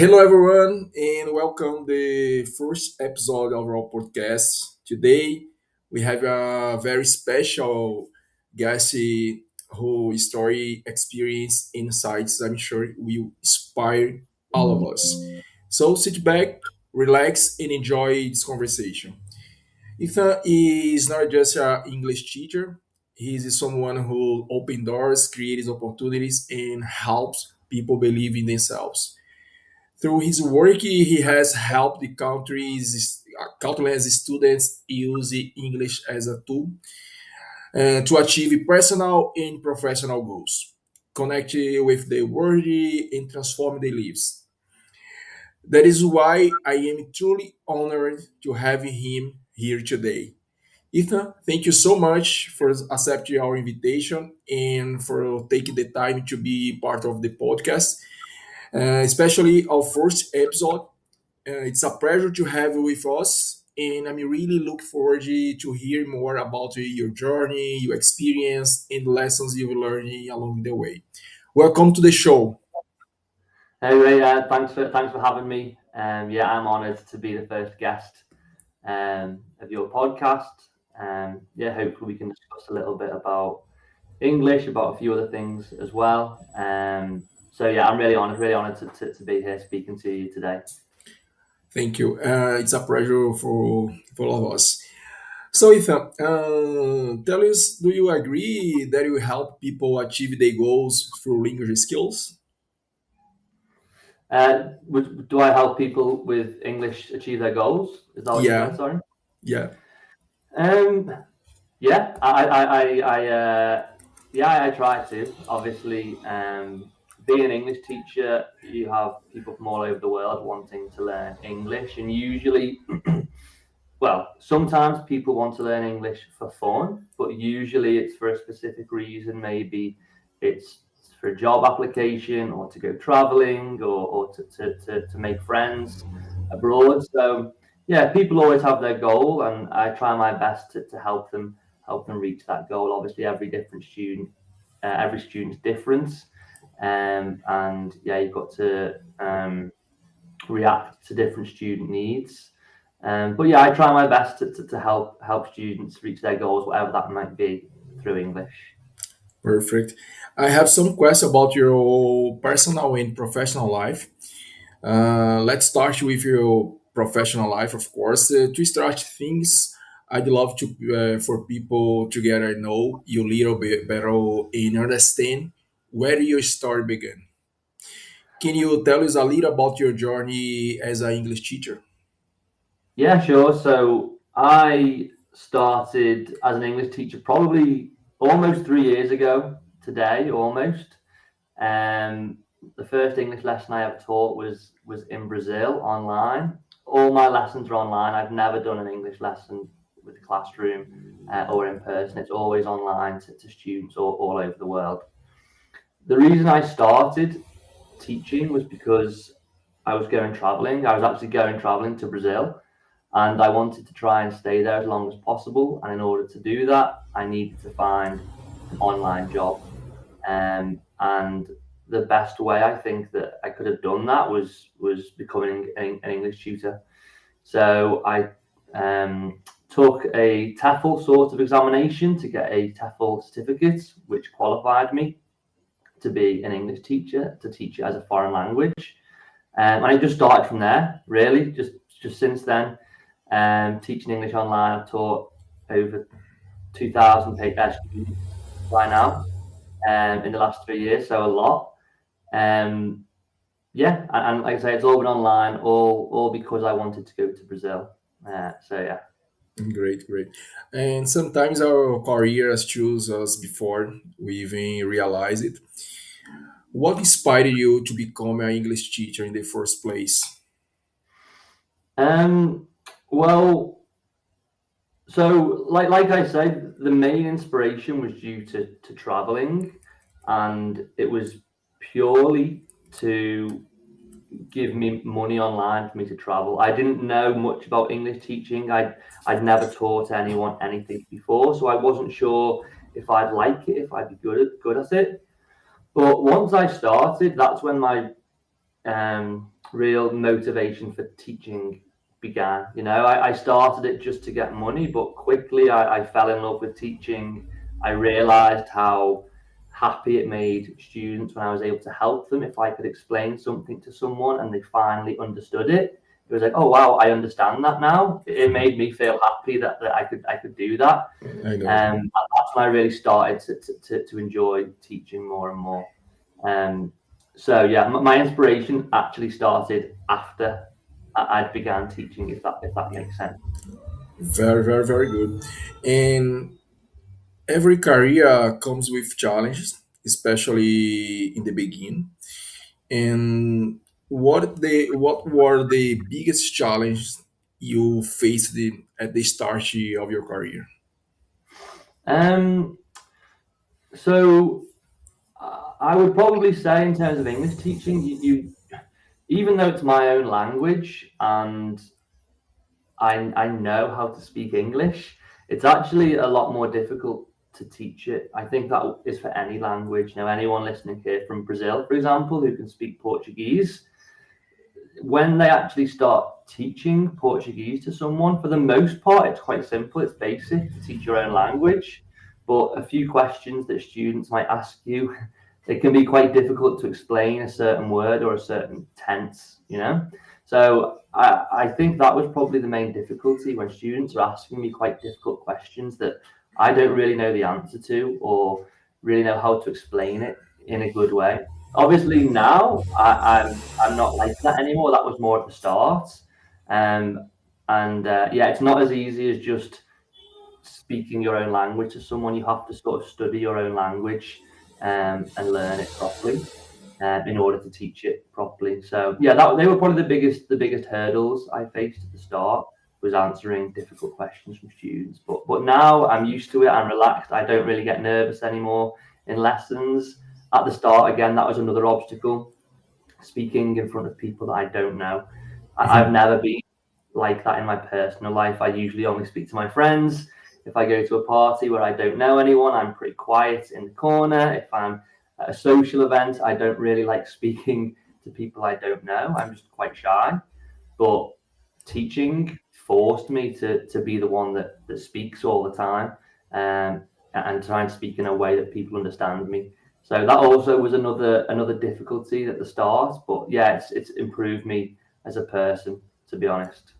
Hello, everyone, and welcome the first episode of our podcast. Today, we have a very special guest whose story, experience, insights, I'm sure will inspire all of us. So sit back, relax, and enjoy this conversation. Ethan is not just an English teacher, he is someone who opens doors, creates opportunities, and helps people believe in themselves. Through his work, he has helped the countless students use English as a tool to achieve personal and professional goals, connect with the world, and transform their lives. That is why I am truly honored to have him here today. Ethan, thank you so much for accepting our invitation and for taking the time to be part of the podcast, especially our first episode. It's a pleasure to have you with us, and I'm really looking forward to hear more about your journey, your experience, and lessons you've learned along the way. Welcome to the show. Hey Ray, thanks for having me. Yeah, I'm honoured to be the first guest of your podcast. Yeah, hopefully we can discuss a little bit about English, about a few other things as well. So yeah, I'm really honoured to be here speaking to you today. Thank you. It's a pleasure for all of us. So, Ethan, tell us, do you agree that you help people achieve their goals through language skills? Do I help people with English achieve their goals? Is that what you said? Yeah, Sorry. yeah. Um, yeah, I try to. Obviously, being an English teacher, you have people from all over the world wanting to learn English, and usually, well, sometimes people want to learn English for fun, but usually it's for a specific reason. Maybe it's for a job application or to go traveling or to make friends abroad. So yeah, people always have their goal, and I try my best to help them reach that goal. Obviously, every student's different, and yeah, you've got to react to different student needs. But yeah, I try my best to help students reach their goals, whatever that might be, through English. Perfect. I have some questions about your personal and professional life. Let's start with your professional life, of course. To start things, I'd love to for people to get to know you a little bit better and understand where your story began. Can you tell us a little about your journey as an English teacher? Yeah, sure. So I started as an English teacher probably almost 3 years ago today, almost. Um, the first English lesson I ever taught was in Brazil online. All my lessons are online. I've never done an English lesson with the classroom or in person. It's always online to students all over the world. The reason I started teaching was because I was going traveling. I was actually going traveling to Brazil, and I wanted to try and stay there as long as possible. And in order to do that, I needed to find an online job. And the best way I think that I could have done that was becoming an English tutor. So I took a TEFL sort of examination to get a TEFL certificate, which qualified me to be an English teacher, to teach it as a foreign language. And it just started from there, really. Just since then, teaching English online, I've taught over 2,000 students by now in the last 3 years, so a lot. Um, yeah, and like I say, it's all been online, all because I wanted to go to Brazil. So yeah. Great, great. And sometimes our careers choose us before we even realize it. What inspired you to become an English teacher in the first place? Um, well, so like I said, the main inspiration was due to traveling, and it was purely to give me money online for me to travel. I didn't know much about English teaching. I'd never taught anyone anything before, so I wasn't sure if I'd like it, if I'd be good at it. But once I started, that's when my real motivation for teaching began. I started it just to get money, but quickly I fell in love with teaching. I realized how happy it made students when I was able to help them. If I could explain something to someone and they finally understood it, it was like, oh wow, I understand that now. It made me feel happy that I could do that. I know. That's when I really started to enjoy teaching more and more. So yeah, my inspiration actually started after I began teaching, if that makes sense. Very, very, very good. And every career comes with challenges, especially in the beginning. And what were the biggest challenges you faced at the start of your career? Um, so I would probably say in terms of English teaching, you even though it's my own language and I know how to speak English, it's actually a lot more difficult to teach it. I think that is for any language. Anyone listening here from Brazil, for example, who can speak Portuguese, when they actually start teaching Portuguese to someone, for the most part, it's quite simple. It's basic to teach your own language, but a few questions that students might ask you, it can be quite difficult to explain a certain word or a certain tense. So I think that was probably the main difficulty when students are asking me quite difficult questions that I don't really know the answer to or really know how to explain it in a good way. Obviously, now I'm not like that anymore. That was more at the start, and yeah, it's not as easy as just speaking your own language to someone. You have to sort of study your own language and learn it properly in order to teach it properly. So yeah, they were probably the biggest hurdles I faced at the start, was answering difficult questions from students. But now I'm used to it. I'm relaxed. I don't really get nervous anymore in lessons. At the start, again, that was another obstacle, speaking in front of people that I don't know. I've never been like that in my personal life. I usually only speak to my friends. If I go to a party where I don't know anyone, I'm pretty quiet in the corner. If I'm at a social event, I don't really like speaking to people I don't know. I'm just quite shy. But teaching forced me to be the one that speaks all the time, and try and speak in a way that people understand me. So that also was another difficulty at the start. But yeah, it's improved me as a person, to be honest.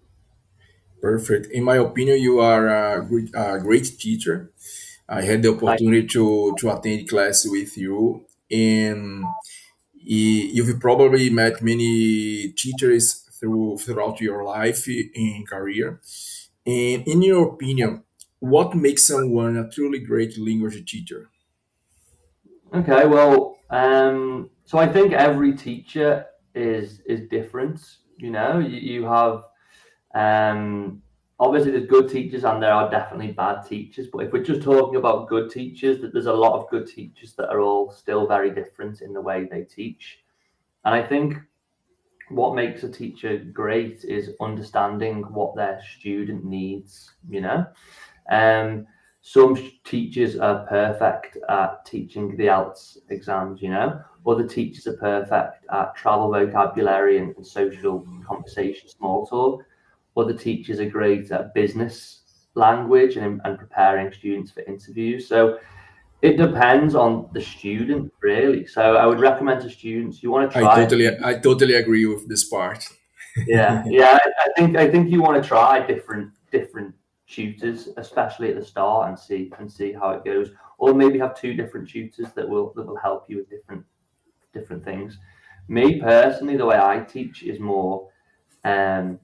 Perfect. In my opinion, you are a great teacher. I had the Thank opportunity to attend class with you, and you've probably met many teachers throughout your life and career. And in your opinion, what makes someone a truly great language teacher? Okay, well, so I think every teacher is different. You have obviously there's good teachers and there are definitely bad teachers. But if we're just talking about good teachers, that there's a lot of good teachers that are all still very different in the way they teach. And I think what makes a teacher great is understanding what their student needs. Um, some teachers are perfect at teaching the IELTS exams. Other teachers are perfect at travel vocabulary and social conversation, small talk. Other teachers are great at business language and preparing students for interviews. So it depends on the student, really. So I would recommend to students, you want to try. I totally agree with this part. Yeah. I think you want to try different tutors, especially at the start, and see how it goes. Or maybe have two different tutors that will help you with different things. Me personally, the way I teach is more um,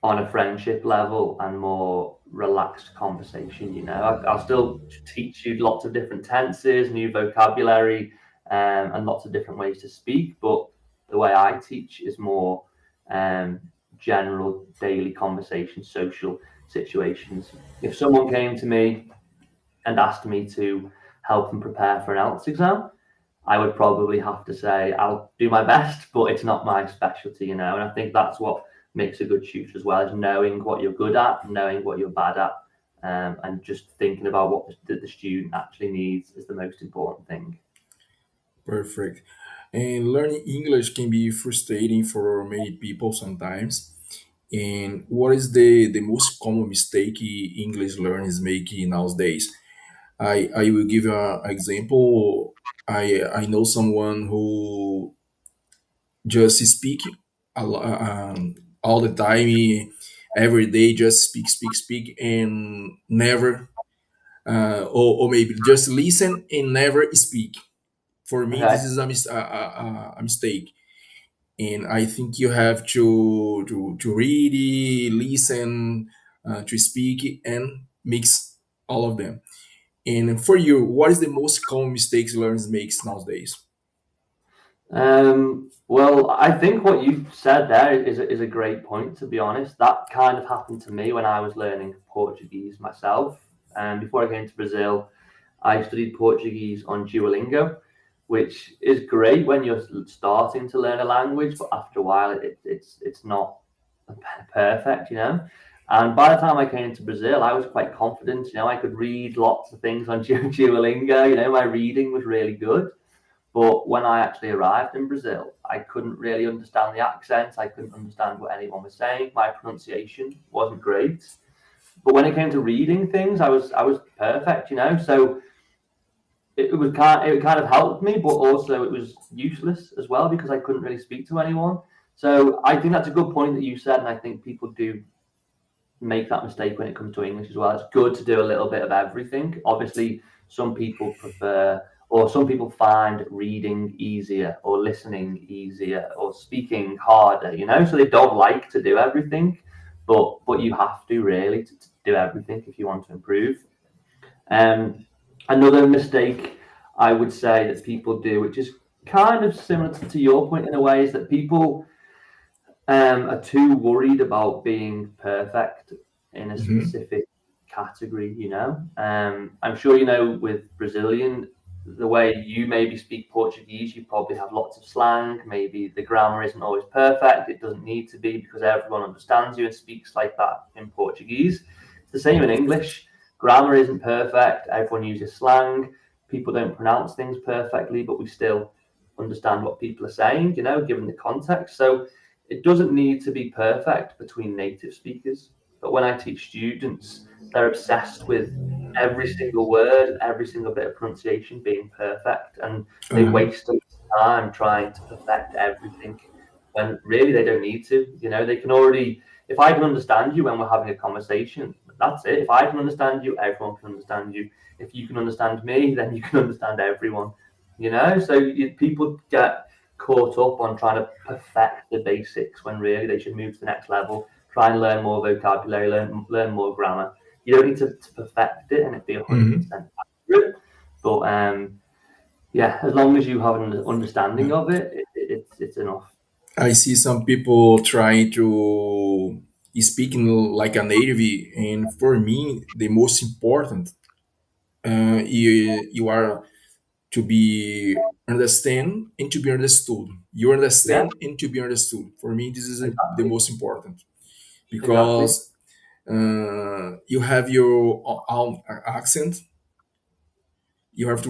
on a friendship level and more relaxed conversation. I'll still teach you lots of different tenses, new vocabulary, and lots of different ways to speak. But the way I teach is more um, general daily conversation, social situations. If someone came to me and asked me to help them prepare for an IELTS exam, I would probably have to say I'll do my best, but it's not my specialty. And I think that's what makes a good tutor as well, is knowing what you're good at, knowing what you're bad at, and just thinking about what the student actually needs is the most important thing. Perfect. And learning English can be frustrating for many people sometimes. And what is the most common mistake English learners make nowadays? I will give an example. I know someone who just speak all the time, every day, just speak, and never, or maybe just listen and never speak. For me, this Okay. is a mistake, and I think you have to really listen, to speak, and mix all of them. And for you, what is the most common mistakes learners makes nowadays? Well, I think what you said there is a great point, to be honest. That kind of happened to me when I was learning Portuguese myself. And before I came to Brazil, I studied Portuguese on Duolingo, which is great when you're starting to learn a language, but after a while, it's not perfect, you know. And by the time I came to Brazil, I was quite confident. You know, I could read lots of things on Duolingo. You know, my reading was really good. But when I actually arrived in Brazil, I couldn't really understand the accents. I couldn't understand what anyone was saying. My pronunciation wasn't great. But when it came to reading things, I was perfect, you know. So it kind of helped me, but also it was useless as well because I couldn't really speak to anyone. So I think that's a good point that you said, and I think people do make that mistake when it comes to English as well. It's good to do a little bit of everything. Obviously, some people prefer, or some people find reading easier, or listening easier, or speaking harder. You know, so they don't like to do everything, but you have to really to do everything if you want to improve. Um, Another mistake I would say that people do, which is kind of similar to your point in a way, is that people are too worried about being perfect in a Hmm. specific category, you know. I'm sure you know with Brazilian, the way you maybe speak Portuguese, you probably have lots of slang. Maybe the grammar isn't always perfect. It doesn't need to be because everyone understands you and speaks like that in Portuguese. It's the same in English. Grammar isn't perfect. Everyone uses slang. People don't pronounce things perfectly, but we still understand what people are saying, you know, given the context. So it doesn't need to be perfect between native speakers, but when I teach students, they're obsessed with every single word, every single bit of pronunciation being perfect, and they Uh-huh. waste a lot of time trying to perfect everything when really they don't need to. You know, they can already, if I can understand you when we're having a conversation, that's it. If I can understand you, everyone can understand you. If you can understand me, then you can understand everyone. You know, so people get caught up on trying to perfect the basics when really they should move to the next level, try and learn more vocabulary, learn more grammar. You don't need to perfect it and it be Hmm. 100% accurate, but yeah, as long as you have an understanding of it, it's enough. I see some people trying to speaking like a native, and for me, the most important, you are to be understand and to be understood. You Yeah, understand and to be understood. For me, this is the exactly, most important exactly. because you have your own accent.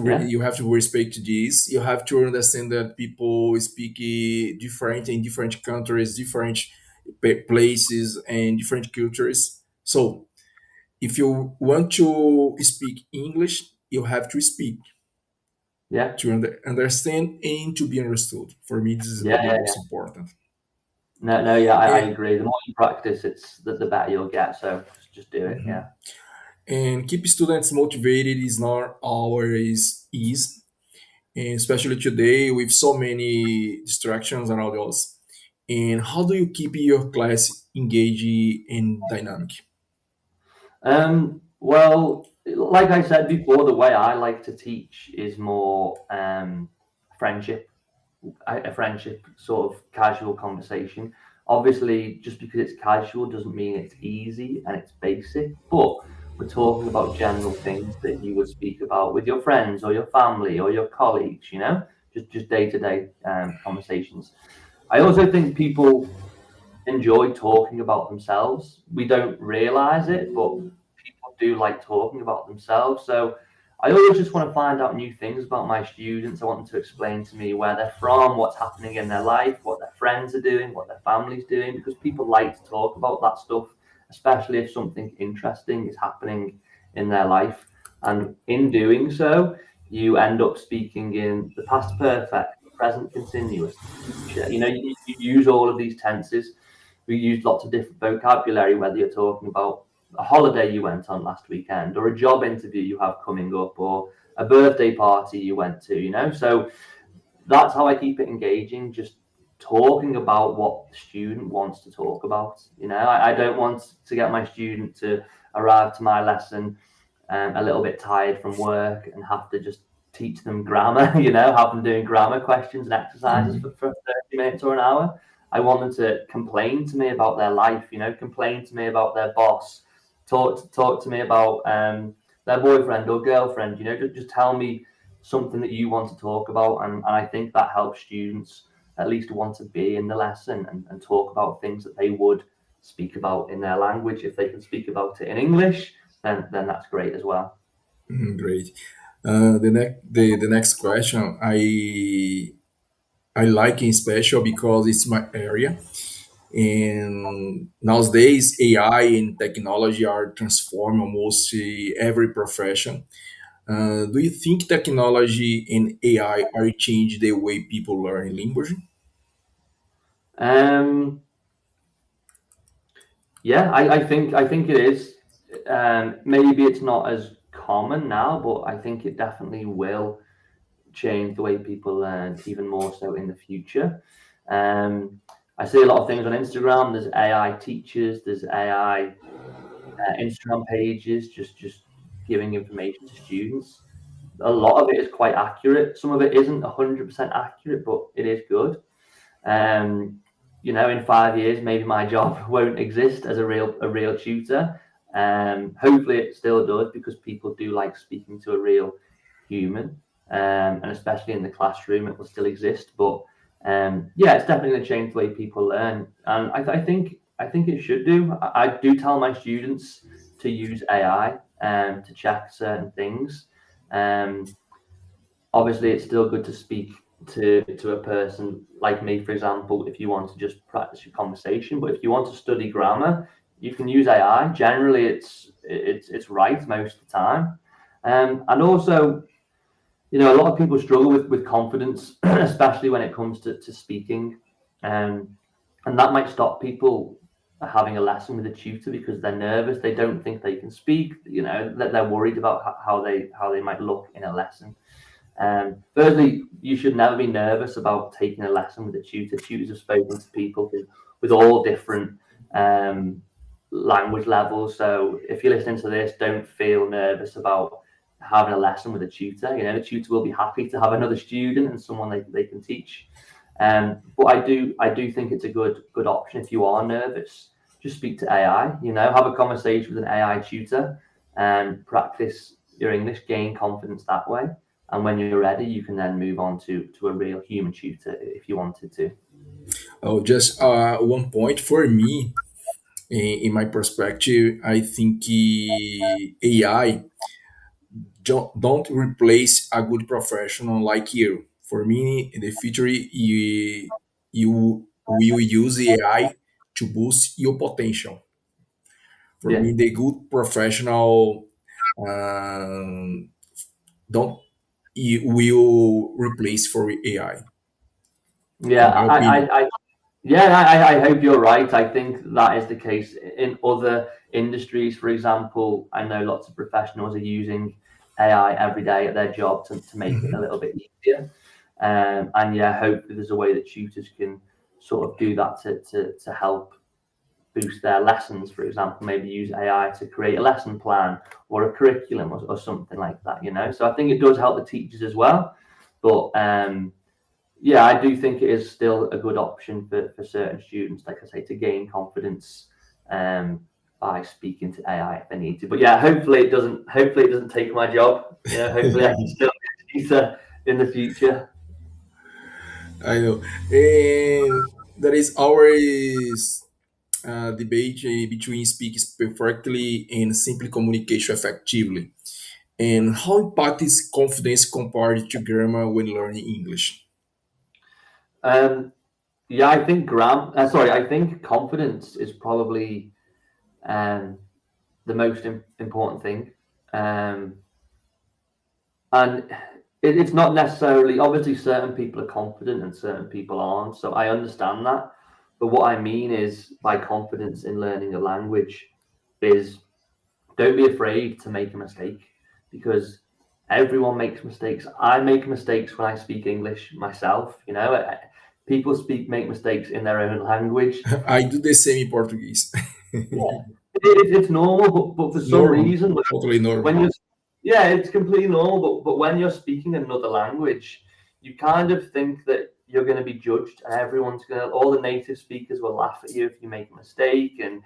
Yeah, You have to respect this. You have to understand that people speak different in different countries, different places, and different cultures. So if you want to speak English, you have to speak yeah, to understand and to be understood. For me, this is yeah, the yeah, yeah. most important. No, no, yeah, I And, agree. The more you practice, the better you'll get. So just do it. mhm. Yeah. And keep students motivated is not always easy, and especially today with so many distractions around us. And how do you keep your class engaged and dynamic? Well, like I said before, the way I like to teach is more friendship, a friendship sort of casual conversation. Obviously, just because it's casual doesn't mean it's easy and it's basic, but we're talking about general things that you would speak about with your friends or your family or your colleagues, you know, just day to day conversations. I also think people enjoy talking about themselves. We don't realize it, but people do like talking about themselves. So I always just want to find out new things about my students. I want them to explain to me where they're from, what's happening in their life, what their friends are doing, what their family's doing, because people like to talk about that stuff, especially if something interesting is happening in their life. And in doing so, you end up speaking in the past perfect, the present continuous, the future. You use all of these tenses. We use lots of different vocabulary, whether you're talking about a holiday you went on last weekend, or a job interview you have coming up, or a birthday party you went to. So that's how I keep it engaging, just talking about what the student wants to talk about. I don't want to get my student to arrive to my lesson a little bit tired from work and have to just teach them grammar, have them doing grammar questions and exercises Mhm. for 30 minutes or an hour. I want them to complain to me about their life, complain to me about their boss, talk to me about their boyfriend or girlfriend, just tell me something that you want to talk about. And I think that helps students at least want to be in the lesson and talk about things that they would speak about in their language. If they can speak about it in English, then that's great as well. Great. The next question I like in special because it's my area. And nowadays, AI and technology are transforming almost every profession. Do you think technology and AI are changing the way people learn language? Um, yeah, I think it is. Maybe it's not as common now, but I think it definitely will change the way people learn even more so in the future. Um, I see a lot of things on Instagram. There's AI teachers. There's AI Instagram pages just giving information to students. A lot of it is quite accurate. Some of it isn't 100% accurate, but it is good. Um, in 5 years, maybe my job won't exist as a real tutor. Hopefully, it still does because people do like speaking to a real human, and especially in the classroom, it will still exist. But yeah, it's definitely going to change the way people learn, and I think it should do. I do tell my students to use AI to check certain things. Um, Obviously, it's still good to speak to a person like me, for example, if you want to just practice your conversation. But if you want to study grammar, you can use AI. Generally, it's right most of the time. And also, a lot of people struggle with confidence, especially when it comes to speaking. Um, and that might stop people having a lesson with a tutor because they're nervous. They don't think they can speak. That they're worried about how they might look in a lesson. Thirdly, you should never be nervous about taking a lesson with a tutor. Tutors have spoken to people with all different um, language levels. So if you're listening to this, don't feel nervous about having a lesson with a tutor. The tutor will be happy to have another student and someone they can teach. But I do think it's a good option if you are nervous. Just speak to AI. Have a conversation with an AI tutor and practice your English. Gain confidence that way, and when you're ready, you can then move on to a real human tutor if you wanted to. Oh, just one point for me, in my perspective, I think AI don't replace a good professional like you. For me, in the future, you will use AI to boost your potential. For Yeah, me, the good professional um, don't you will replace for AI, yeah, in my opinion. yeah. I hope you're right. I think that is the case in other industries. For example, I know lots of professionals are using AI every day at their job to make it a Mhm. little bit easier. And yeah, hopefully there's a way that tutors can sort of do that to help boost their lessons. For example, maybe use AI to create a lesson plan or a curriculum or something like that. So I think it does help the teachers as well. But yeah, I do think it is still a good option for certain students, like I say, to gain confidence um, by speaking to AI if they need to. But yeah, hopefully it doesn't take my job. Hopefully I can still be a teacher in the future. I know, and there is always debate between speaking perfectly and simply communication effectively. And how impact is confidence compared to grammar when learning English? Um, yeah, I think I think confidence is probably um, the most important thing. Um, and it's not necessarily, obviously, certain people are confident and certain people aren't. So I understand that. But what I mean is, by confidence in learning a language, is don't be afraid to make a mistake because everyone makes mistakes. I make mistakes when I speak English myself. People make mistakes in their own language. I do the same in Portuguese. Yeah, it's normal, but for It's some normal, reason, totally when normal. you're yeah, it's completely normal. But when you're speaking another language, you kind of think that you're going to be judged, and all the native speakers will laugh at you if you make a mistake, and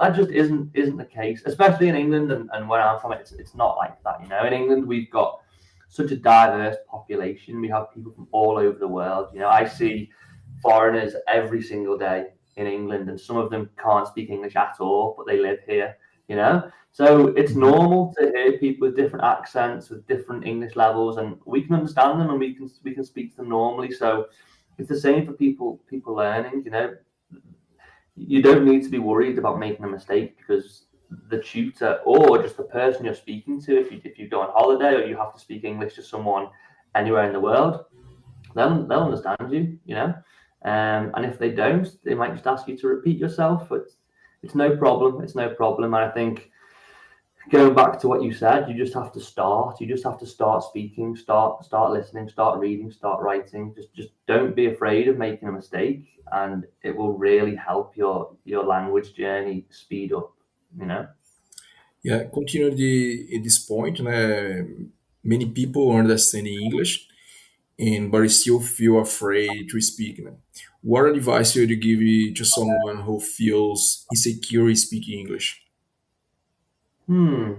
that just isn't the case. Especially in England and where I'm from, it's not like that. In England we've got such a diverse population. We have people from all over the world. I see foreigners every single day in England, and some of them can't speak English at all, but they live here. So it's Mhm. normal to hear people with different accents, with different English levels, and we can understand them and we can speak to them normally. So it's the same for people learning. You don't need to be worried about making a mistake because the tutor or just the person you're speaking to, if you go on holiday or you have to speak English to someone anywhere in the world, they'll understand you. And if they don't, they might just ask you to repeat yourself. But it's no problem. It's no problem. And I think going back to what you said, you just have to start. You just have to start speaking, start listening, start reading, start writing. Just don't be afraid of making a mistake, and it will really help your language journey speed up. You know. Yeah, continue at this point. Many people understand English, and but still feel afraid to speak. What advice would you give to someone who feels insecure speaking English? Hmm.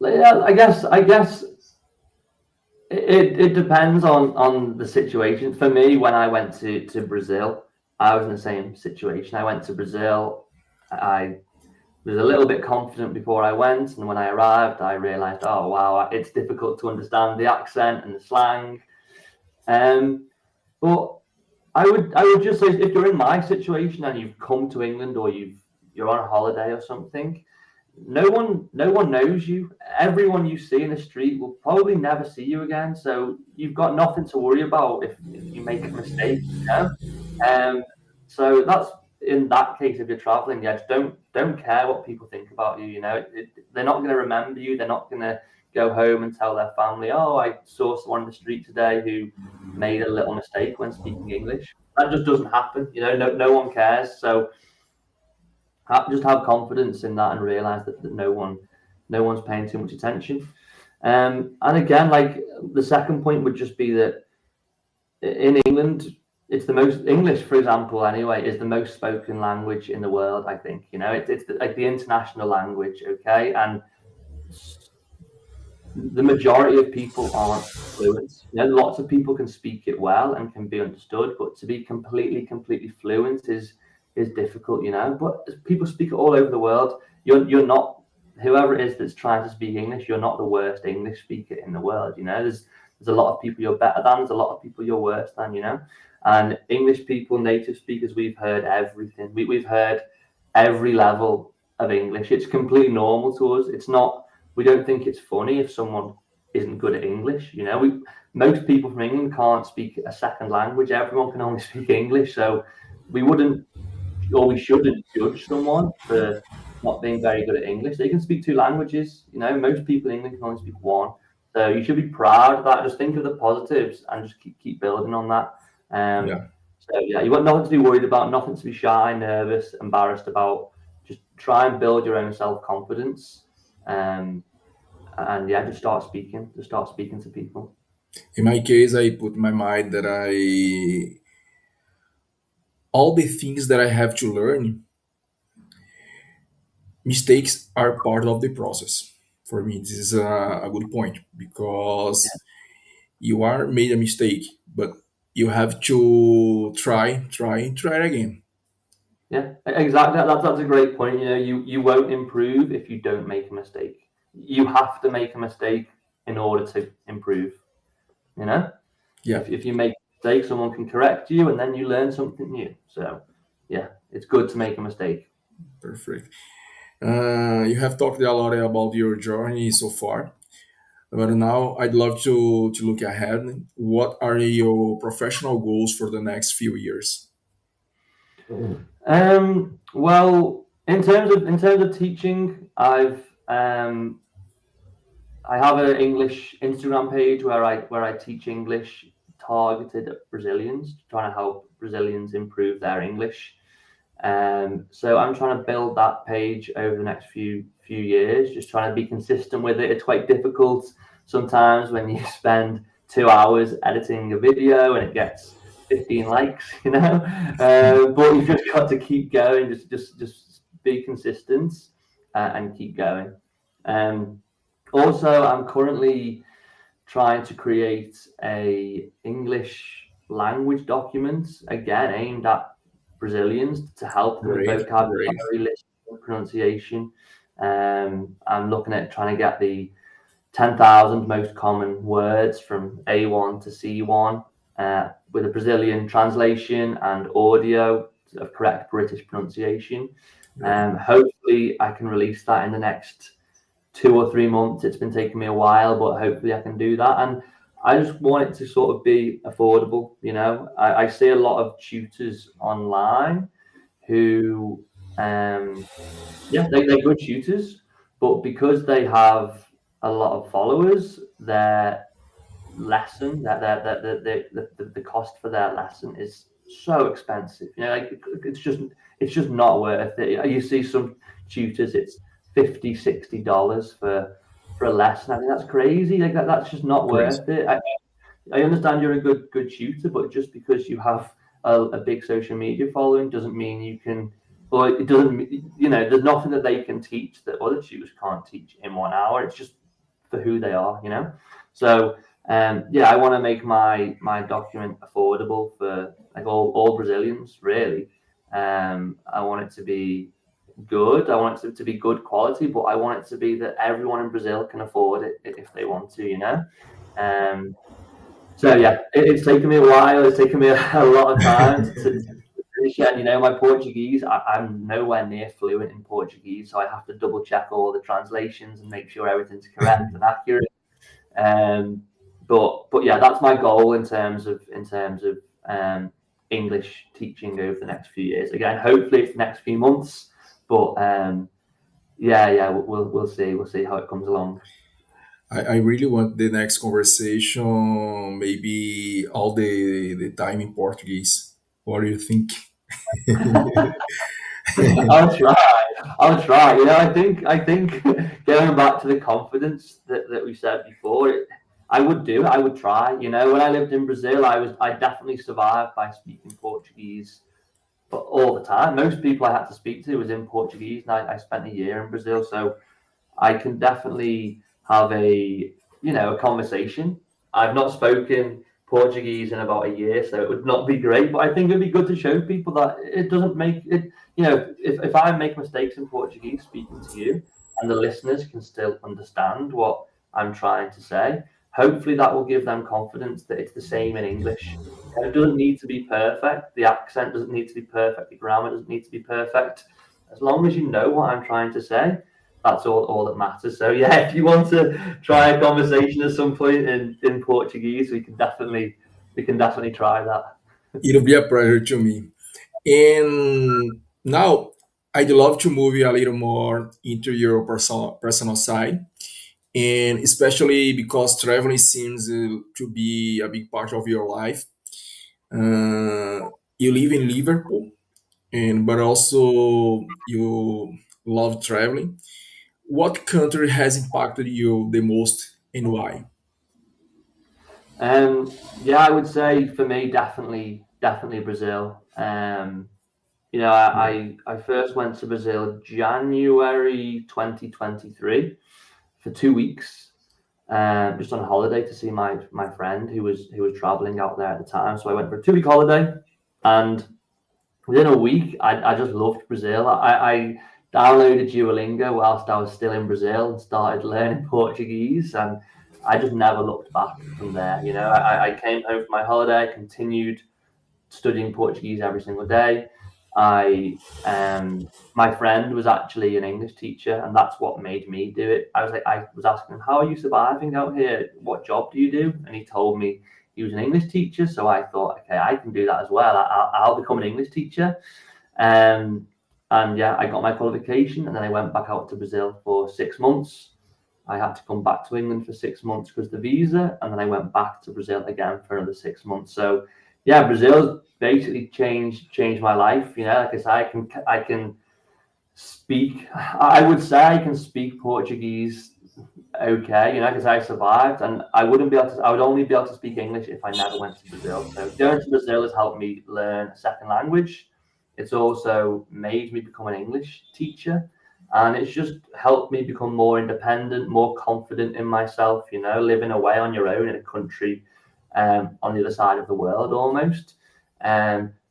Yeah, I guess it depends on the situation. For me, when I went to Brazil, I was in the same situation. I went to Brazil. I was a little bit confident before I went, and when I arrived, I realised, oh wow, it's difficult to understand the accent and the slang. Um, but I would just say, if you're in my situation and you've come to England or you're on a holiday or something, no one knows you. Everyone you see in the street will probably never see you again. So you've got nothing to worry about if you make a mistake. Um, so that's in that case, if you're traveling, yeah, just don't care what people think about you. They're not going to remember you. They're not going to go home and tell their family, "Oh, I saw someone in the street today who made a little mistake when speaking English." That just doesn't happen. No one cares. So just have confidence in that and realize that no one's paying too much attention. And again, like the second point would just be that in England, it's the most English, for example, anyway, is the most spoken language in the world. I think like the international language, okay, and the majority of people aren't fluent. Lots of people can speak it well and can be understood, but to be completely fluent is difficult. But people speak it all over the world. You're not whoever it is that's trying to speak English. You're not the worst English speaker in the world. There's a lot of people you're better than. There's a lot of people you're worse than. And English people, native speakers, we've heard everything. We've heard every level of English. It's completely normal to us. It's not. We don't think it's funny if someone isn't good at English. Most people from England can't speak a second language. Everyone can only speak English, so we wouldn't or we shouldn't judge someone for not being very good at English. They can speak two languages. Most people in England can only speak one. So you should be proud of that. Just think of the positives and just keep building on that. Um, Yeah. so yeah, you got nothing to be worried about, nothing to be shy, nervous, embarrassed about. Just try and build your own self confidence. And yeah, just start speaking to people. In my case, I put in my mind that I all the things that I have to learn, mistakes are part of the process. For me, this is a good point because you are made a mistake, but you have to try again. Yeah, exactly. That's a great point. You won't improve if you don't make a mistake. You have to make a mistake in order to improve. You know, Yeah, if you make a mistake, someone can correct you, and then you learn something new. So, yeah, it's good to make a mistake. perfect. You have talked a lot about your journey so far, but now I'd love to look ahead. What are your professional goals for the next few years? Well, in terms of teaching, I have an English Instagram page where I teach English targeted at Brazilians, trying to help Brazilians improve their English. So I'm trying to build that page over the next few years, just trying to be consistent with it. It's quite difficult sometimes when you spend 2 hours editing a video and it gets 15 likes, but you've just got to keep going, just be consistent and keep going. Um, Also, I'm currently trying to create a English language document, again aimed at Brazilians to help them with Great, great. vocabulary, listening, pronunciation. I'm looking at trying to get the 10,000 most common words from A1 to C1 with a Brazilian translation and audio of correct British pronunciation. Great. Hopefully, I can release that in the next 2 or 3 months. It's been taking me a while, but hopefully I can do that. And I just want it to sort of be affordable. I see a lot of tutors online who, yeah, they're good tutors, but because they have a lot of followers, their lesson, the cost for their lesson is so expensive. Like it's just not worth it. You see some tutors, it's $50, $60 for a lesson. I think that's crazy. Like that's just not Crazy. worth it. I understand you're a good tutor, but just because you have a big social media following doesn't mean you can, or it doesn't, there's nothing that they can teach that other tutors can't teach in 1 hour. It's just for who they are. So, yeah, I want to make my document affordable for like all Brazilians, really. I want it to be good. I want it to be good quality, but I want it to be that everyone in Brazil can afford it if they want to. Um, so yeah, it's taken me a while. It's taken me a lot of time to finish it. And my Portuguese, I'm nowhere near fluent in Portuguese, so I have to double check all the translations and make sure everything's correct and accurate. Um, but yeah, that's my goal in terms of English teaching over the next few years. Again, hopefully it's the next few months, but yeah, we'll see how it comes along. I really want the next conversation, maybe all the time in Portuguese. What do you think? I'll try. I'll try. I think going back to the confidence that we said before, I would do it. I would try. When I lived in Brazil, I definitely survived by speaking Portuguese all the time. Most people I had to speak to was in Portuguese, and I spent a year in Brazil, so I can definitely have a conversation. I've not spoken Portuguese in about a year, so it would not be great. But I think it'd be good to show people that it doesn't make it. If I make mistakes in Portuguese speaking to you, and the listeners can still understand what I'm trying to say, hopefully that will give them confidence that it's the same in English. And it doesn't need to be perfect. The accent doesn't need to be perfect. The grammar doesn't need to be perfect. As long as you know what I'm trying to say, that's all that matters. So yeah, if you want to try a conversation at some point in Portuguese, we can definitely try that. It'll be a pleasure to me. And now I'd love to move you a little more into your personal side, and especially because traveling seems to be a big part of your life. You live in Liverpool, and but also you love traveling. What country has impacted you the most and why? Yeah, I would say for me, definitely Brazil. I first went to Brazil January 2023 for 2 weeks, just on holiday to see my friend who was traveling out there at the time. So I went for a 2 week holiday, and within a week, I just loved Brazil. I downloaded Duolingo whilst I was still in Brazil and started learning Portuguese, and I just never looked back from there. You know, I came home from my holiday, continued studying Portuguese every single day. I My friend was actually an English teacher, and that's what made me do it. I was asking him, "How are you surviving out here? What job do you do?" And he told me he was an English teacher. So I thought, okay, I can do that as well. I'll become an English teacher. Um, and yeah, I got my qualification, and then I went back out to Brazil for 6 months. I had to come back to England for 6 months because of the visa, and then I went back to Brazil again for another 6 months. So yeah, Brazil's basically changed my life. You know, like I said, I can speak. I would say I can speak Portuguese okay, you know, because I survived, and I wouldn't be able to. I would only be able to speak English if I never went to Brazil. So going to Brazil has helped me learn a second language. It's also made me become an English teacher, and it's just helped me become more independent, more confident in myself. You know, living away on your own in a country on the other side of the world almost.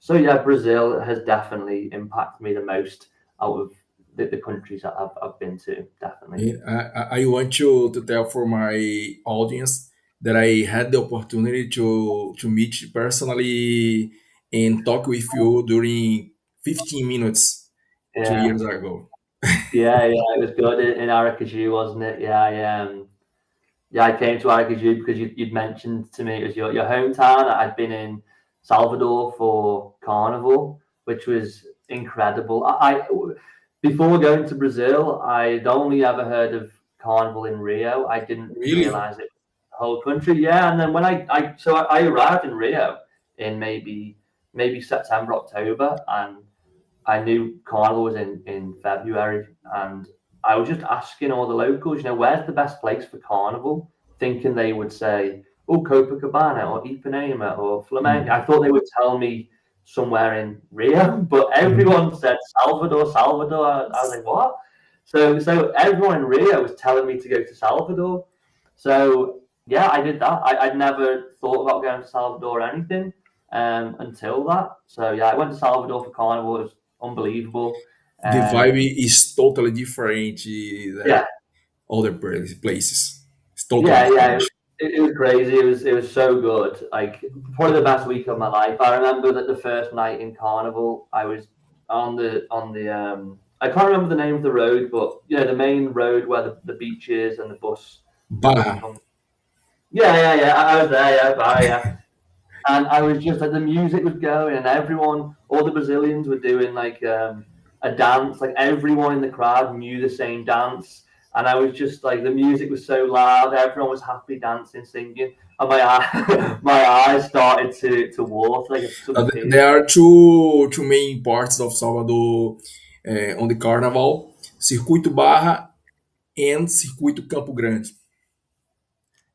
So yeah, Brazil has definitely impacted me the most out of the countries that I've been to, definitely. I want to tell for my audience that I had the opportunity to meet you personally and talk with you during 15 minutes 2 years Yeah. ago. Yeah, it was good in Aracaju, wasn't it? Yeah, I came to Aracaju because you'd mentioned to me it was your hometown. I'd been in Salvador for Carnival, which was incredible. Before going to Brazil, I'd only ever heard of Carnival in Rio. I didn't Really? realize it the whole country. Yeah, and then when I arrived in Rio in maybe September, October, and I knew Carnival was in February, and I was just asking all the locals, you know, where's the best place for Carnival? Thinking they would say, oh, Copacabana or Ipanema or Flamengo. I Mhm. thought they would tell me somewhere in Rio, but Mhm. everyone said Salvador, Salvador. I was like, what? So everyone in Rio was telling me to go to Salvador. So yeah, I did that. I'd never thought about going to Salvador or anything until that. So yeah, I went to Salvador for Carnival. It was unbelievable. The vibe Um, is totally different than yeah, other places. It's totally yeah, different. it was crazy. It was so good. Like probably the best week of my life. I remember that the first night in Carnival, I was on the I can't remember the name of the road, but you know the main road where the beach is and the bus Barra. comes. Yeah. I was there. Yeah, yeah. And I was just like the music was going, and everyone, all the Brazilians were doing like a dance. Like everyone in the crowd knew the same dance, and I was just like the music was so loud, everyone was happy dancing, singing, and my my eyes started to water, like some There tears. are two main parts of Salvador on the carnival: Circuito Barra and Circuito Campo Grande.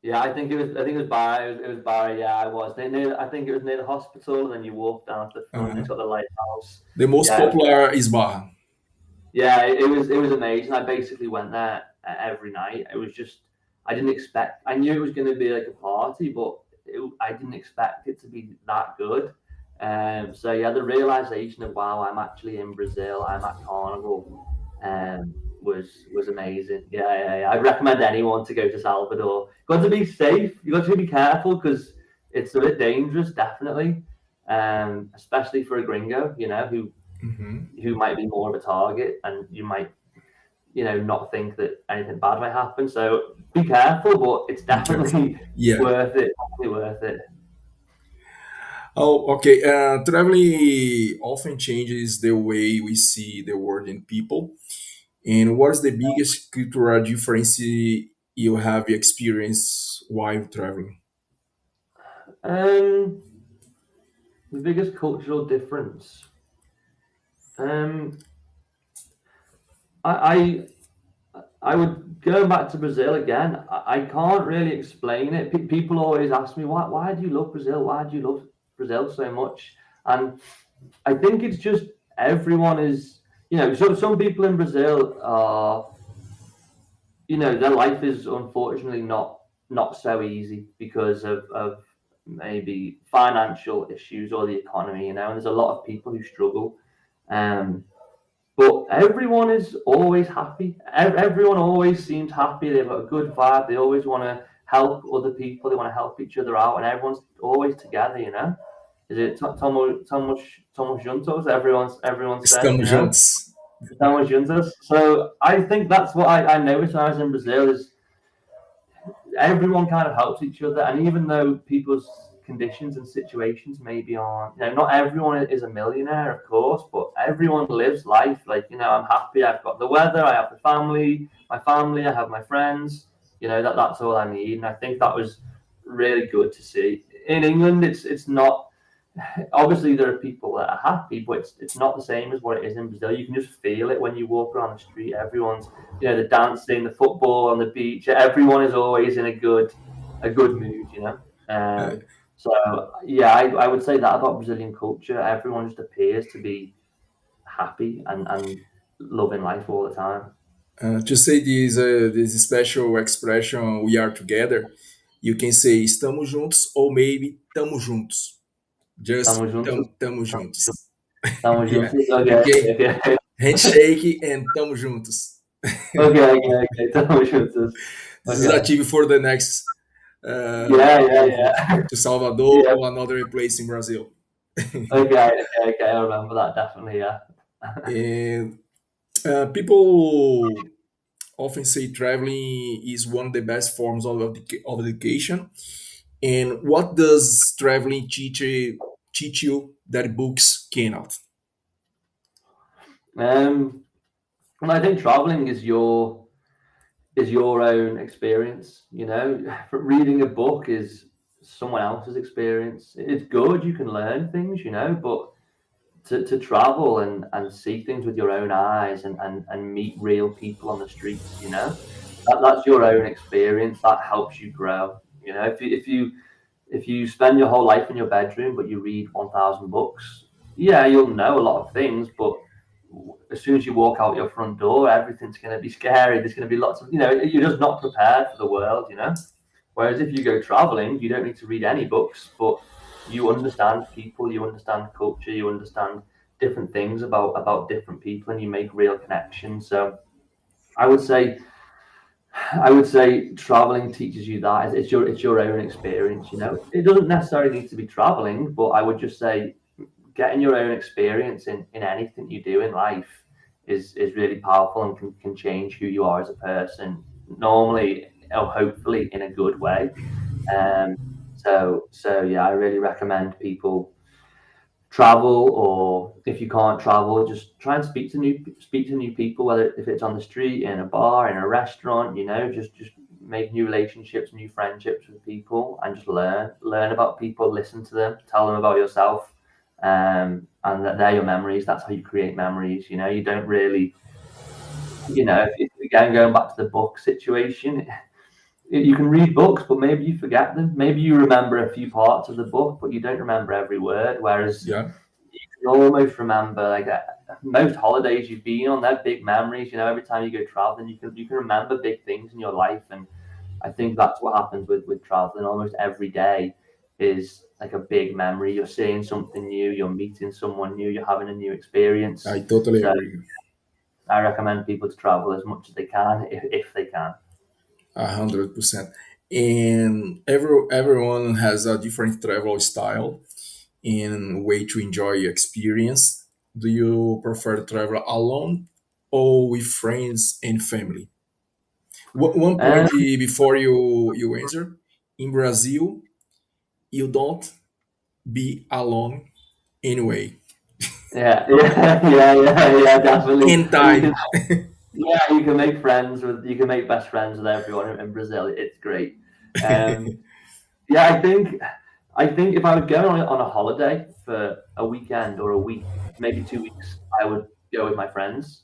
Yeah, I think it was. I think it was Barry. It was Barry. Yeah, I was. I think it was near the hospital, and then you walk down to the front. Uh-huh. It's got the lighthouse. The most Yeah, it was popular is Barra. Yeah, it was amazing. I basically went there every night. It was just I didn't expect. I knew it was going to be like a party, but I didn't expect it to be that good. So yeah, the realization of wow, I'm actually in Brazil. I'm at Carnival. Was amazing. Yeah. I'd recommend anyone to go to Salvador. Got to be safe. You got to be careful because it's a bit dangerous, definitely. Especially for a gringo, you know, Mhm. who might be more of a target, and you might not think that anything bad might happen, so be careful, but it's Be careful. definitely Yeah. worth it. Oh, okay. Traveling often changes the way we see the world and people. And what is the biggest cultural difference you have experienced while traveling? um the biggest cultural difference, um i I would go back to Brazil again. I can't really explain it. People always ask me why do you love Brazil, why do you love Brazil so much, and I think it's just everyone is, so some people in Brazil are, their life is unfortunately not so easy because of maybe financial issues or the economy, and there's a lot of people who struggle. But everyone is always happy. Everyone always seems happy. They've got a good vibe. They always want to help other people. They want to help each other out, and everyone's always together. Is it Somos juntos? Everyone says, Estamos juntos. Estamos juntos. So I think that's what I noticed when I was in Brazil is everyone kind of helps each other, and even though people's conditions and situations maybe aren't, not everyone is a millionaire, of course, but everyone lives life like, I'm happy, I've got the weather, I have my family, I have my friends, that's all I need. And I think that was really good to see. In England, it's not, obviously there are people that are happy, but it's not the same as what it is in Brazil. You can just feel it when you walk around the street. Everyone's, the dancing, the football on the beach. Everyone is always in a good mood. So yeah, I would say that about Brazilian culture. Everyone just appears to be happy and loving life all the time. To say this special expression, we are together, you can say estamos juntos or maybe tamo juntos. Just Estamos juntos. tamo juntos. Estamos Yeah, juntos. you Okay, can okay. handshake and tamo juntos. Okay. Estamos juntos. This is a tip for the next move Yeah. to Salvador Yeah. or another place in Brazil. Okay. I remember that definitely. Yeah. And people often say traveling is one of the best forms of education. And what does traveling teach you that books cannot? And I think traveling is your own experience. Reading a book is someone else's experience. It's good, you can learn things, but to travel and see things with your own eyes and meet real people on the streets, that's your own experience. That helps you grow. If you spend your whole life in your bedroom but you read 1,000 books, yeah, you'll know a lot of things, but as soon as you walk out your front door, everything's going to be scary. There's going to be lots of, you're just not prepared for the world. Whereas if you go traveling, you don't need to read any books, but you understand people, you understand culture, you understand different things about different people, and you make real connections. So I would say traveling teaches you that. It's your own experience. It doesn't necessarily need to be traveling, but I would just say getting your own experience in anything you do in life is really powerful and can change who you are as a person. Normally, or hopefully, in a good way. So yeah, I really recommend people travel, or if you can't travel, just try and speak to new people, whether if it's on the street, in a bar, in a restaurant, just make new relationships, new friendships with people, and just learn about people, listen to them, tell them about yourself, and that they're your memories. That's how you create memories. You don't really, if, again, going back to the book situation, you can read books, but maybe you forget them. Maybe you remember a few parts of the book, but you don't remember every word. Whereas Yeah. you can almost remember, like, most holidays you've been on, they're big memories. Every time you go traveling, you can remember big things in your life, and I think that's what happens with traveling. Almost every day is like a big memory. You're seeing something new, you're meeting someone new, you're having a new experience. I totally So agree. I recommend people to travel as much as they can, if they can. 100%. And everyone has a different travel style and way to enjoy your experience. Do you prefer to travel alone or with friends and family? One point Um, before you answer. In Brazil, you don't be alone anyway. yeah, definitely. In You can, time. yeah, you can make best friends with everyone in Brazil. It's great. Um, yeah, I think if I would go on a holiday for a weekend or a week, maybe 2 weeks, I would go with my friends.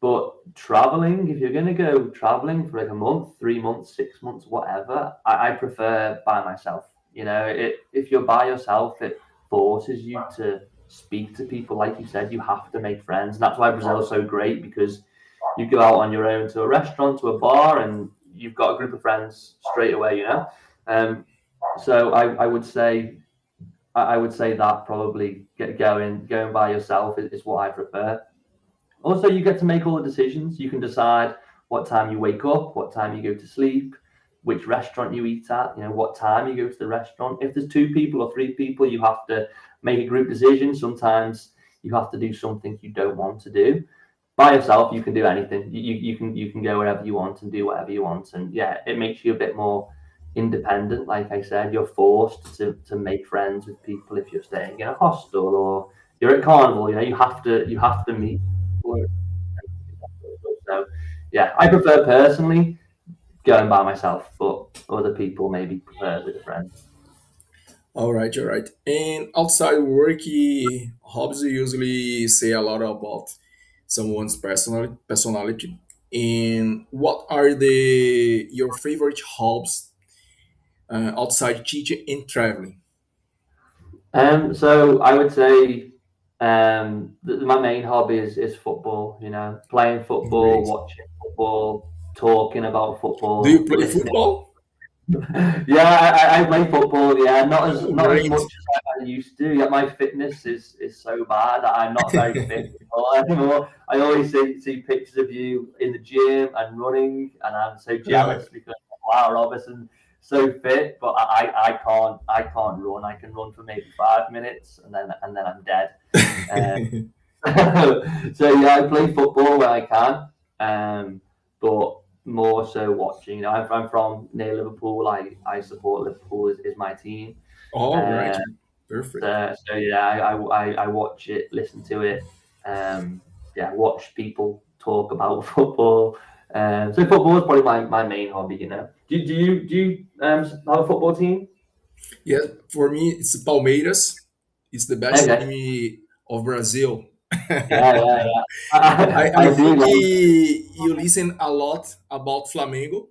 But traveling, if you're going to go traveling for like a month, 3 months, 6 months, whatever, I prefer by myself. If you're by yourself, it forces you to speak to people. Like you said, you have to make friends. And that's why Brazil is so great, because you go out on your own to a restaurant, to a bar, and you've got a group of friends straight away. Um, So I would say that probably going by yourself is what I prefer. Also, you get to make all the decisions. You can decide what time you wake up, what time you go to sleep, which restaurant you eat at, what time you go to the restaurant. If there's two people or three people, you have to make a group decision. Sometimes you have to do something you don't want to do. By yourself, you can do anything. You can go wherever you want and do whatever you want. And yeah, it makes you a bit more independent. Like I said, you're forced to make friends with people if you're staying in a hostel or you're at carnival. You have to meet people. So yeah, I prefer personally going by myself, but other people maybe prefer with a friend. All right, all right. And outside work, hobbies usually say a lot about someone's personality. And what are the your favorite hobbies outside teaching and traveling? So I would say my main hobby is football. Playing football, Great. watching football, talking about Do you football, play listening. football? Yeah, I play football. Yeah, Oh, not as great. much as I used to. Yeah, my fitness is so bad that I'm not very fit anymore. I always see pictures of you in the gym and running, and I'm so Uh, jealous because wow, Robertson so fit, but I can't run. I can run for maybe 5 minutes and then I'm dead. Uh, so yeah, I play football when I can, but more so watching. I'm from near Liverpool. I support Liverpool is my team. all right. Uh, Perfect. so yeah, I watch it, listen to it. Yeah, watch people talk about football. So football is probably my main hobby. Do you have a football team? Yeah, for me, it's Palmeiras. It's the best Okay. team of Brazil. Yeah, yeah, yeah. I I do think like. you listen a lot about Flamengo.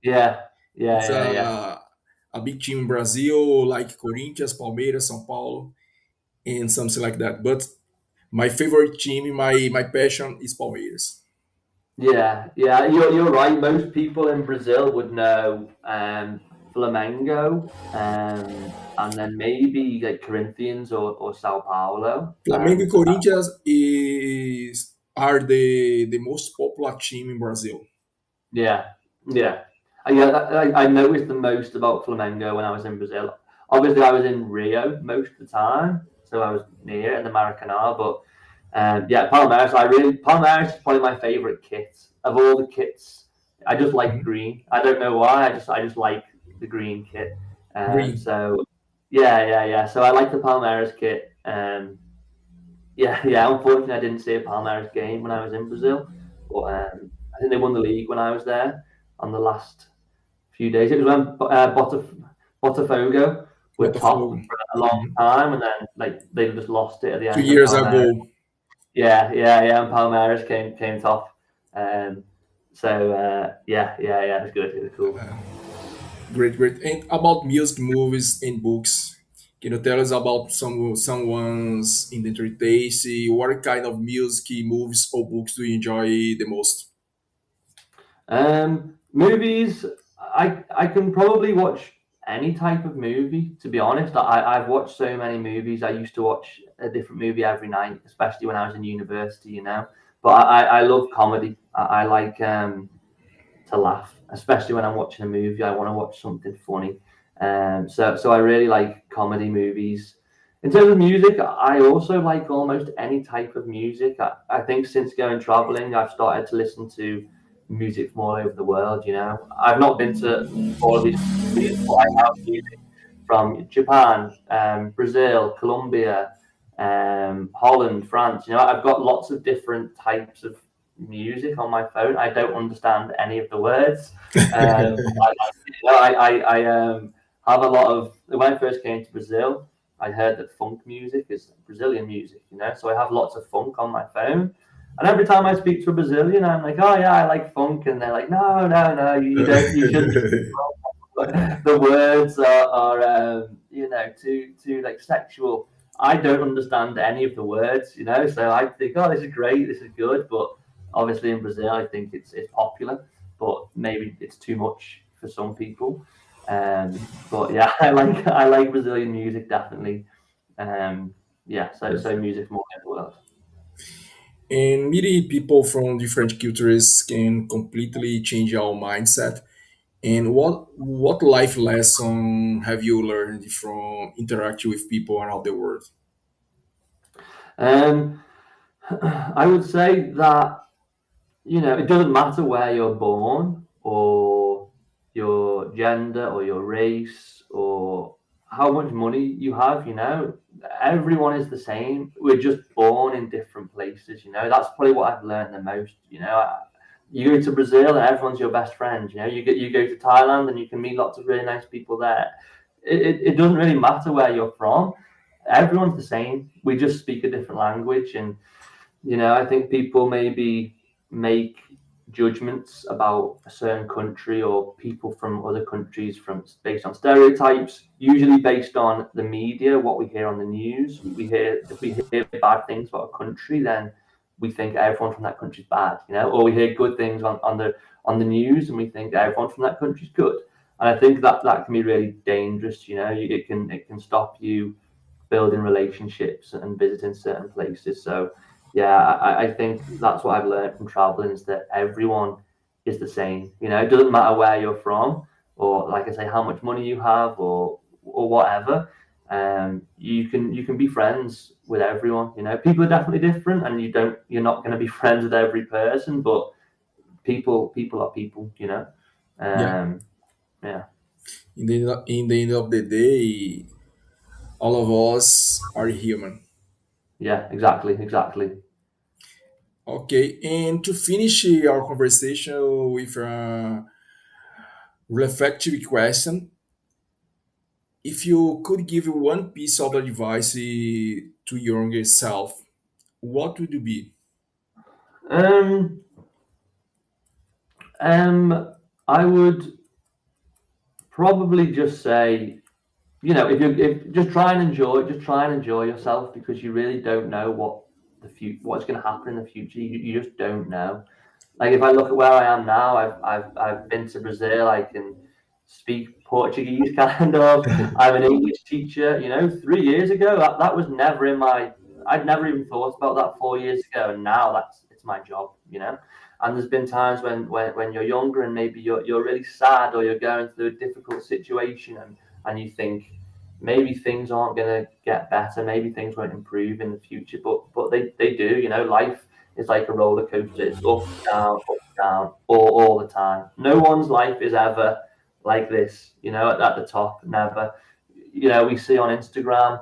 Yeah, It's yeah, yeah, yeah. a big team in Brazil, like Corinthians, Palmeiras, São Paulo, and something like that. But my favorite team, my passion is Palmeiras. Yeah, yeah, you're right. Most people in Brazil would know Flamengo, and then maybe like Corinthians or Sao Paulo. Flamengo and Corinthians are the most popular team in Brazil. Yeah, yeah, yeah. I noticed the most about Flamengo when I was in Brazil. Obviously, I was in Rio most of the time, so I was near in the Maracanã. But yeah, Palmeiras. Palmeiras is probably my favorite kit of all the kits. I just like Mhm. green. I don't know why. I just like the green kit. Green. So yeah, yeah, yeah. So I like the Palmeiras kit. Yeah, yeah. Unfortunately, I didn't see a Palmeiras game when I was in Brazil, but I think they won the league when I was there on the last few days. It was when Botafogo were top Botafogo. for a long Mhm. time, and then like they just lost it at the Two end, and years Palmeiras. ago. Yeah, yeah, yeah, and Palmeiras came top. Um, so yeah, yeah, yeah. It was good. It was cool. Great, great. And about music, movies, and books, can you tell us about someone's in the taste? What kind of music, movies, or books do you enjoy the most? Movies, I can probably watch any type of movie. To be honest, I've watched so many movies. I used to watch a different movie every night, especially when I was in university. But I love comedy. I like to laugh, especially when I'm watching a movie. I want to watch something funny. So I really like comedy movies. In terms of music, I also like almost any type of music. I think since going traveling, I've started to listen to music from all over the world. I've not been to all of these countries, but I have music from Japan, Brazil, Colombia, Holland, France. I've got lots of different types of music on my phone. I don't understand any of the words. I have a lot of. When I first came to Brazil, I heard that funk music is Brazilian music. So I have lots of funk on my phone. And every time I speak to a Brazilian, I'm like, "Oh yeah, I like funk," and they're like, "No, no, no, you don't. You shouldn't." The words are too like sexual. I don't understand any of the words. So I think, oh, this is great, this is good, but obviously in Brazil, I think it's popular, but maybe it's too much for some people. But yeah, I like Brazilian music definitely. Um, yeah, so music from all over the world. And meeting people from different cultures can completely change our mindset. And what life lesson have you learned from interacting with people around the world? Um, I would say that it doesn't matter where you're born or your gender or your race or how much money you have. Everyone is the same. We're just born in different places. That's probably what I've learned the most. You go to Brazil and everyone's your best friend. You go to Thailand and you can meet lots of really nice people there. It doesn't really matter where you're from. Everyone's the same. We just speak a different language. And I think people maybe make judgments about a certain country or people from other countries from based on stereotypes, usually based on the media, what we hear on the news. If we hear bad things about a country, then we think everyone from that country is bad, or we hear good things on the news and we think everyone from that country is good. And I think that can be really dangerous. It can stop you building relationships and visiting certain places. So yeah, I think that's what I've learned from traveling is that everyone is the same. It doesn't matter where you're from or like I say, how much money you have or whatever. You can be friends with everyone. People are definitely different, and you're not going to be friends with every person, but people are people. Yeah. Um, yeah, In the end of the day, all of us are human. yeah, exactly. Okay, and to finish our conversation with a reflective question, if you could give one piece of advice to your younger self, what would it be? Um, I would probably just say, if just try and enjoy yourself, because you really don't know what's going to happen in the future. You just don't know. Like if I look at where I am now, I've been to Brazil. I can speak Portuguese, kind of. I'm an English teacher. 3 years ago, that was never in my. I'd never even thought about that 4 years ago, and now it's my job. And there's been times when you're younger and maybe you're really sad or you're going through a difficult situation, and you think maybe things aren't going to get better, maybe things won't improve in the future, but they do. Life is like a roller coaster. It's up, down, all the time. No one's life is ever like this, at the top, never. We see on Instagram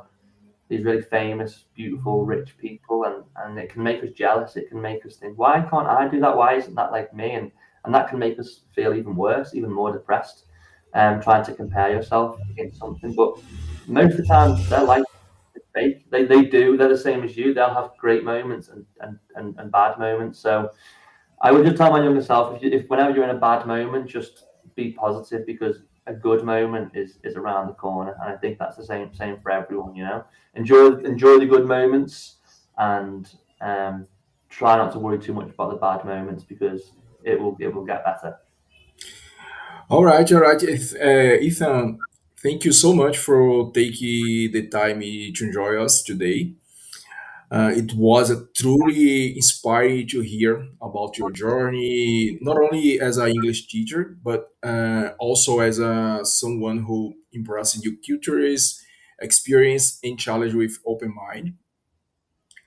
these really famous, beautiful, rich people, and it can make us jealous. It can make us think, why can't I do that? Why isn't that like me? And that can make us feel even worse, even more depressed, trying to compare yourself against something. But most of the time, their life is fake. They're the same as you. They'll have great moments and bad moments. So I would just tell my younger self, if whenever you're in a bad moment, just be positive, because a good moment is around the corner, and I think that's the same for everyone. Enjoy the good moments, and try not to worry too much about the bad moments, because it will get better. All right, Ethan. Thank you so much for taking the time to join us today. It was truly inspiring to hear about your journey, not only as an English teacher, but also as someone who embraces new cultures, experience, and challenge with open mind.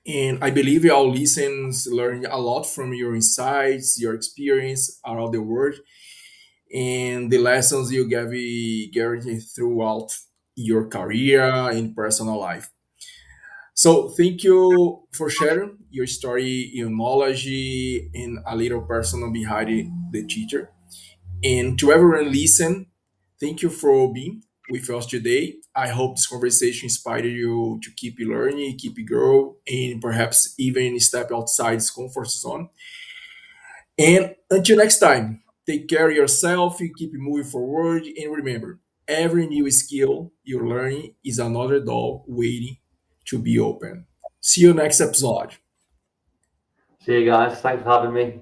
And I believe our listeners learn a lot from your insights, your experience around the world, and the lessons you gave guarantee throughout your career and personal life. So thank you for sharing your story, your knowledge, and a little personal behind the teacher. And to everyone listen, thank you for being with us today. I hope this conversation inspired you to keep learning, keep grow, and perhaps even step outside this comfort zone. And until next time, take care of yourself, you keep moving forward, and remember, every new skill you're learning is another door waiting to be open. See you next episode. See you guys. Thanks for having me.